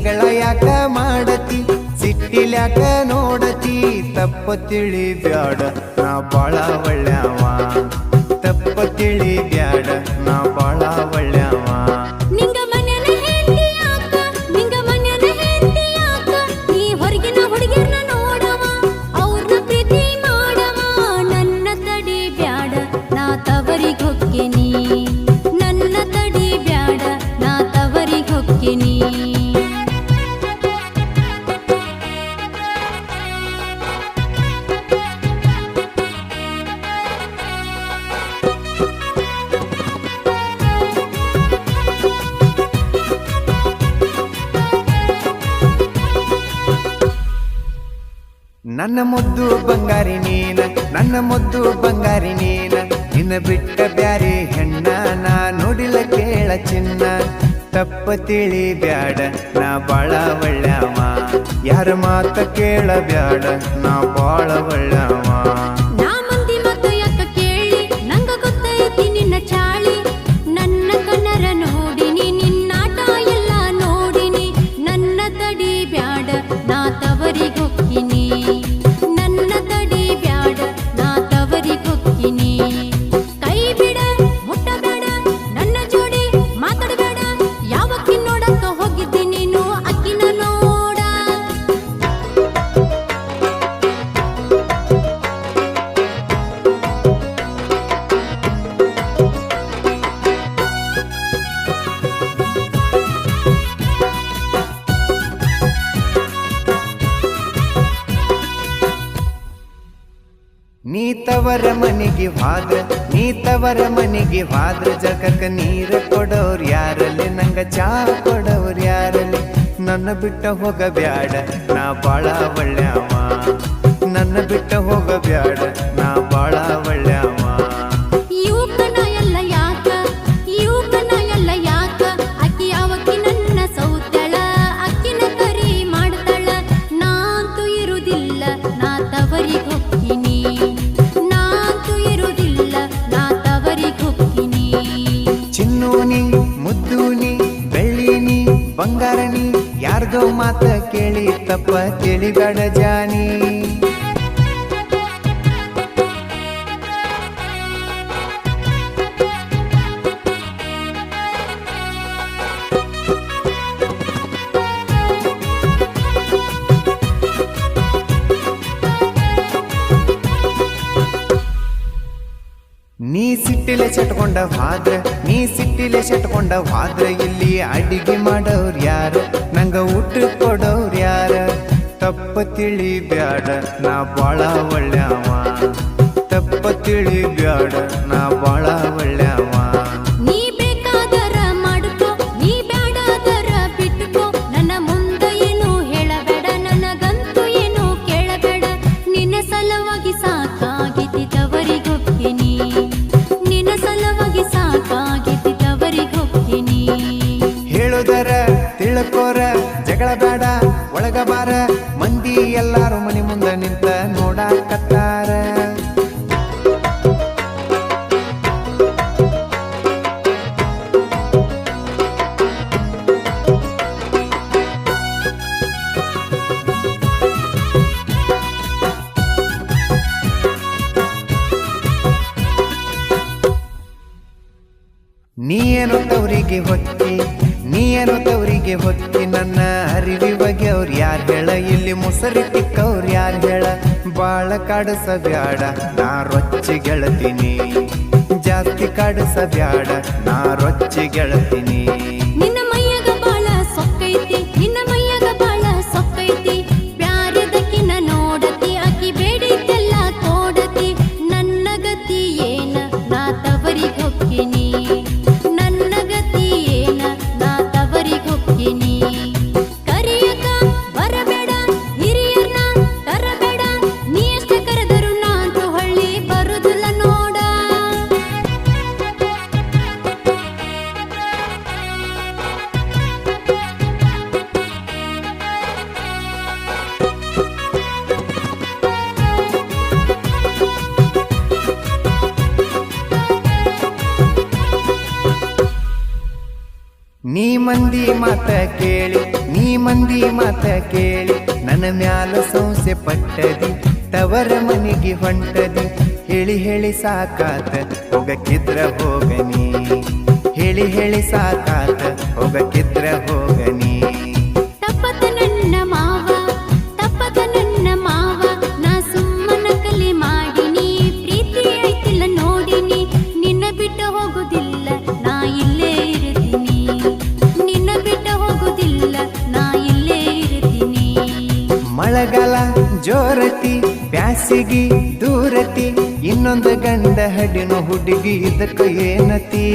ಜಗಳ ಯಾಕ ಮಾಡತಿ ಸಿಟ್ಟಿಲ್ಯಾಕ ನೋಡತಿ ತಪ್ಪ ತಿಳಿ ಬ್ಯಾಡ ನಾ ಬಾಳ ಒಳ್ಳ್ಯಾವ ತಪ್ಪ ತಿಳಿ ಬ್ಯಾಡ ನಾ ಬಾಳ ಒಳ್ಳ್ಯಾವ ನಿಂಗ ಮನೆನ ಹೆಂಡತಿ ಯಾಕ ನಿಂಗ ಮನೆನ ಹೆಂಡತಿ ಯಾಕ ನೀ ಹೊರಗಿನ ಹುಡುಗಿಯರ್ನ ನೋಡವ ಅವ್ರನ್ನ ಪ್ರೀತಿ ಮಾಡವ ನನ್ನ ತಡಿ ಬ್ಯಾಡ ನಾ ತವರಿಗೆ ಹೊಕ್ಕಿನಿ ನನ್ನ ತಡಿ ಬ್ಯಾಡ ನಾ ತವರಿಗೆ ಹೊಕ್ಕಿನಿ ನನ್ನ ಮುದ್ದು ಬಂಗಾರಿ ನೀನ ನನ್ನ ಮುದ್ದು ಬಂಗಾರಿ ನೀನ ನಿನ್ನ ಬಿಟ್ಟ ಬ್ಯಾರೆ ಹೆಣ್ಣ ನಾ ನೋಡಿಲ್ಲ ಕೇಳ ಚಿನ್ನ ತಪ್ಪ ತಿಳಿ ಬ್ಯಾಡ ನಾ ಬಾಳ ಒಳ್ಳ್ಯಾವ ಯಾರ ಮಾತ ಕೇಳ ಬ್ಯಾಡ ನಾ ಬಾಳ ಒಳ್ಳ್ಯಾವ ನಾ ಮಂದಿ ಮಾತು ಯಾಕ ಕೇಳಿ ನಂಗ ಗೊತ್ತೈತಿ ನಿನ್ನ ಚಾಳಿ ನನ್ನ ಕಣ್ಣರ ನೋಡಿನಿ ನಿನ್ನಾಟ ಎಲ್ಲ ನೋಡಿನಿ ನನ್ನ ತಡಿ ಬ್ಯಾಡ ನಾ ತವರಿಗೆ ಹೊಕ್ಕಿನಿ ನನ್ನ ತಡಿ ಬ್ಯಾಡ ನಾ ತವರಿಗೆ ಹೊಕ್ಕಿನಿ ಕೈ ಬಿಡ ಮುಟ್ಟಬೇಡ ನನ್ನ ಜೋಡಿ ಮಾತಾಡಬೇಡ ಯಾವಕ್ಕಿ ನೋಡಕ್ಕ ಹೋಗಿದ್ದಿ ನೀನು ಅಕ್ಕಿನ ನೋಡ ನೀ ತವರ ಮನೆಗೆ ಹೋದ್ರ ನೀ ತವರ ಮನೆಗೆ ಹೋದ್ರ ಜಗಕ್ಕ ನೀರ ಕೊಡೋರ್ ಯಾರಲ್ಲಿ ನಂಗ ಚಾ ಕೊಡೋರ್ ಯಾರಲ್ಲಿ ನನ್ನ ಬಿಟ್ಟ ಹೋಗಬ್ಯಾಡ ನಾ ಬಾಳ ಒಳ್ಳ್ಯಾವ ನನ್ನ ಬಿಟ್ಟ ಹೋಗಬ್ಯಾಡ ನಾ ಬಾಳ ಒಳ್ಳ್ಯಾವ ಯುವಕನ ಎಲ್ಲ ಯಾಕ ಯುವಕನ ಎಲ್ಲ ಯಾಕ ಅಕ್ಕಿ ಯಾವಕ್ಕಿ ನನ್ನ ಸೌತ್ಯಾಳ ಅಕ್ಕಿನ ಕರಿ ಮಾಡ್ತಾಳ ನಾಂತೂ ಇರುವುದಿಲ್ಲ ನಾ ತವರಿಗೆ ಹೊಕ್ಕಿನಿ ನಾಂತೂ ಇರುವುದಿಲ್ಲ ನಾ ತವರಿಗೆ ಹೊಕ್ಕಿನಿ ಚಿನ್ನೂನಿ ಮುದ್ದೂನಿ ಬೆಳ್ಳಿನಿ ಬಂಗಾರನಿ ಯಾರ್ದೋ ಮಾತ ಕೇಳಿ ತಪ್ಪ ತಿಳಿಬೇಡ ಜಾನಿ ನೀ ಸಿಟ್ಟಿಲೆ ಚಟ್ಕೊಂಡ ಹಾದ್ರ ನೀ ಸಿಟ್ಟಿಲೆ ಚಟ್ಕೊಂಡ ಹಾದ್ರ ಇಲ್ಲಿ ಅಡಿಗೆ ಮಾಡೋರ್ ಯಾರ ನಂಗ ಊಟ ಕೊಡೋರ್ ಯಾರ ತಪ್ಪ ತಿಳಿ ಬ್ಯಾಡ ನಾ ಬಾಳ ಒಳ್ಳ್ಯಾವ ತಪ್ಪ ತಿಳಿ ಬ್ಯಾಡ ನಾ ಬಾಳ ಒಳ್ಳ್ಯಾವ ನೀ ಬೇಕಾದರ ಮಾಡ್ಕೋ ನೀ ಬ್ಯಾಡಾದರ ಬಿಟ್ಕೋ ನನ್ನ ಮುಂದೆ ಏನು ಹೇಳಬೇಡ ನನಗಂತೂ ಏನು ಕೇಳಬೇಡ ನಿನ್ನ ಸಲುವಾಗಿ ಸಾಕಾಗಿದ್ದಿ ತವರಿಗೆ ಹೊಕ್ಕಿನಿ ನಿನ್ನ ಸಲುವಾಗಿ ಸಾಕಾಗಿದ್ದಿ ತವರಿಗೆ ಹೊಕ್ಕಿನಿ ಹೇಳುದರ ತಿಳ್ಕೋರ ಜಗಳ ಬೇಡ ಒಳಗ ಬಾರ ಮಂದಿ ಎಲ್ಲಾರು ಮನೆ ಮುಂದ ನಿಂತ ನೋಡಾಕತ್ತಾರ ನೀಯೇನು ತವರಿಗೆ ಹೊತ್ತಿ ನೀಯೇನು ತವರಿಗೆ ಹೊತ್ತಿ ನನ್ನ ಅರಿವಿ ಬಗ್ಗೆ ಅವ್ರು ಯಾರು ಹೇಳ ಇಲ್ಲಿ ಮುಸರಿ ತಿಕ್ಕವ್ರು ಯಾರು ಹೇಳ ಬಾಳ ಕಾಡಿಸಬ್ಯಾಡ ನಾ ರೊಚ್ಚಿ ಗೆಳತೀನಿ ಜಾಸ್ತಿ ಕಾಡಿಸಬ್ಯಾಡ ನಾ ರೊಚ್ಚಿ ಗೆಳತೀನಿ ನಿನ್ನ ಮೈಯಾಗ ಬಾಳ ಸೊಕ್ಕೈತಿ ನಿನ್ನ ಮೈಯಾಗ ಬಾಳ ಸೊಕ್ಕೈತಿ ಬ್ಯಾರೆದಕ್ಕಿನ ನೋಡತಿ ಅಕ್ಕಿ ಬೇಡಿದ್ದೆಲ್ಲ ಕೊಡತಿ ನನ್ನ ಗತಿ ಏನ ನಾ ತವರಿಗೆ ಹೊಕ್ಕಿನಿ ನನ್ನ ಗತಿ ಏನ ನಾ ತವರಿಗೆ ಹೊಕ್ಕಿನಿ ಕರಿಯಕ ಬರಬೇಡ ಹಿರಿಯರ್ನ ತರಬೇಡ ನೀ ಎಷ್ಟ ಕರೆದರು ನಾಂತೂ ಹಳ್ಳಿ ಬರುದಿಲ್ಲ ನೋಡ ನೀ ಮಂದಿ ಮಾತ ಕೇಳಿ ನನ್ನ ಮ್ಯಾಲ ಸಂಸೆ ಪಟ್ಟದಿ ತವರ ಮನಿಗೆ ಹೊಂಟದಿ ಹೇಳಿ ಸಾಕಾತ ಹೋಗಕ್ಕಿದ್ರ ಹೋಗನಿ ಹೇಳಿ ಸಾಕಾತ ಹೋಗಕ್ಕಿದ್ರ ಹೋಗನಿ ತಪ್ಪದ ನನ್ನ ಮಾವ ನಾ ಸುಮ್ಮನ ಕಲಿ ಮಾಡಿನಿ ಪ್ರೀತಿ ಐತಿಲ್ಲ ನೋಡಿನಿ ನಿನ್ನ ಬಿಟ್ಟ ಹೋಗುದಿಲ್ಲ ನಾ ಇಲ್ಲೇ ಇರ್ತೀನಿ ನಿನ್ನ ಬಿಟ್ಟ ಹೋಗುದಿಲ್ಲ ನಾ ಇಲ್ಲೇ ಇರ್ತೀನಿ ಮಳೆಗಾಲ ಜೋರತಿ ಬ್ಯಾಸಿಗಿ ದೂರತಿ ಇನ್ನೊಂದು ಗಂಡ ಹಡಿನ ಹುಡುಗಿ ಇದಕ್ಕ ಏನತಿ